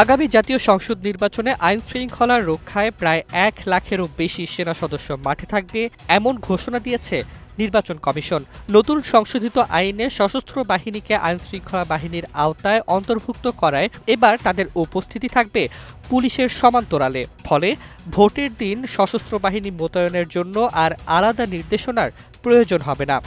আগামী জাতীয় সংসদ নির্বাচনে আইন শৃঙ্খলা রক্ষায় প্রায় ১ লাখেরও বেশি সেনা সদস্য মাঠে থাকবে এমন ঘোষণা দিয়েছে নির্বাচন কমিশন। নতুন সংশোধিত আইনে সশস্ত্র বাহিনীকে আইন শৃঙ্খলা বাহিনীর আওতায় অন্তর্ভুক্ত করায় এবার তাদের উপস্থিতি থাকবে পুলিশের সমান্তরালে। ফলে ভোটের দিন সশস্ত্র বাহিনী মোতায়েনের জন্য আর আলাদা নির্দেশনার প্রয়োজন হবে না।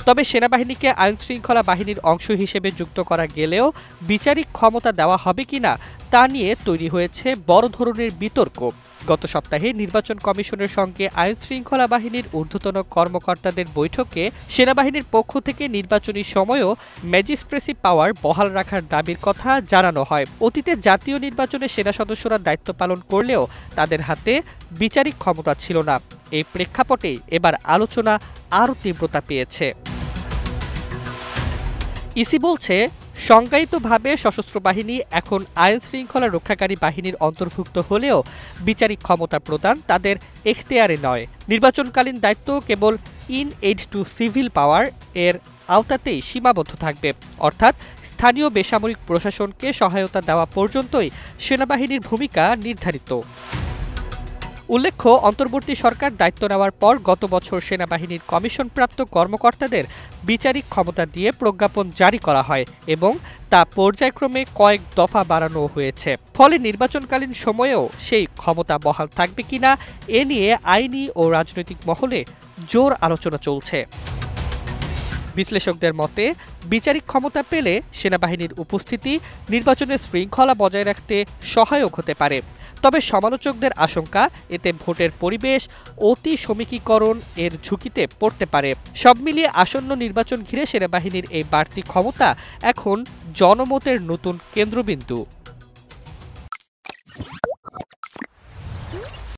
তবে সেনাবাহিনীকে আইন শৃঙ্খলা বাহিনীর অংশ হিসেবে যুক্ত করা গেলেও বিচারিক ক্ষমতা দেওয়া হবে কিনা তা নিয়ে তৈরি হয়েছে বড় ধরনের বিতর্ক। গত সপ্তাহে নির্বাচন কমিশনের সঙ্গে আইন শৃঙ্খলা বাহিনীর ঊর্ধ্বতন কর্মকর্তাদের বৈঠকে সেনাবাহিনীর পক্ষ থেকে নির্বাচনী সময়ও ম্যাজিস্ট্রেসি পাওয়ার বহাল রাখার দাবির কথা জানানো হয়। অতীতে জাতীয় নির্বাচনে সেনা সদস্যরা দায়িত্ব পালন করলেও তাদের হাতে বিচারিক ক্ষমতা ছিল না। এই প্রেক্ষাপটে এবার আলোচনা আরও তীব্রতা পেয়েছে। ইসি বলছে, সংজ্ঞায়িতভাবে সশস্ত্র বাহিনী এখন আইন শৃঙ্খলা রক্ষাকারী বাহিনীর অন্তর্ভুক্ত হলেও বিচারিক ক্ষমতা প্রদান তাদের এখতিয়ারে নয়। নির্বাচনকালীন দায়িত্ব কেবল in aid to civil power এর আওতাতেই সীমাবদ্ধ থাকবে, অর্থাৎ স্থানীয় বেসামরিক প্রশাসনকে সহায়তা দেওয়া পর্যন্তই সেনাবাহিনীর ভূমিকা নির্ধারিত। উল্লেখ্য, অন্তর্বর্তী সরকার দায়িত্ব নেওয়ার পর গত বছর সেনাবাহিনীর কমিশনপ্রাপ্ত কর্মকর্তাদের বিচারিক ক্ষমতা দিয়ে প্রজ্ঞাপন জারি করা হয় এবং তা পর্যায়ক্রমে কয়েক দফা বাড়ানো হয়েছে। ফলে নির্বাচনকালীন সময়েও সেই ক্ষমতা বহাল থাকবে কিনা এ নিয়ে আইনি ও রাজনৈতিক মহলে জোর আলোচনা চলছে। বিশ্লেষকদের মতে, বিচারিক ক্ষমতা পেলে সেনাবাহিনীর উপস্থিতি নির্বাচনের শৃঙ্খলা বজায় রাখতে সহায়ক হতে পারে। তবে সমালোচকদের আশঙ্কা, এতে ভোটের পরিবেশ অতি সমীকরণ এর ঝুঁকিতে পড়তে পারে। সব মিলিয়ে আসন্ন নির্বাচন ঘিরে সেনাবাহিনীর এই বাড়তি ক্ষমতা এখন জনমতের নতুন কেন্দ্রবিন্দু।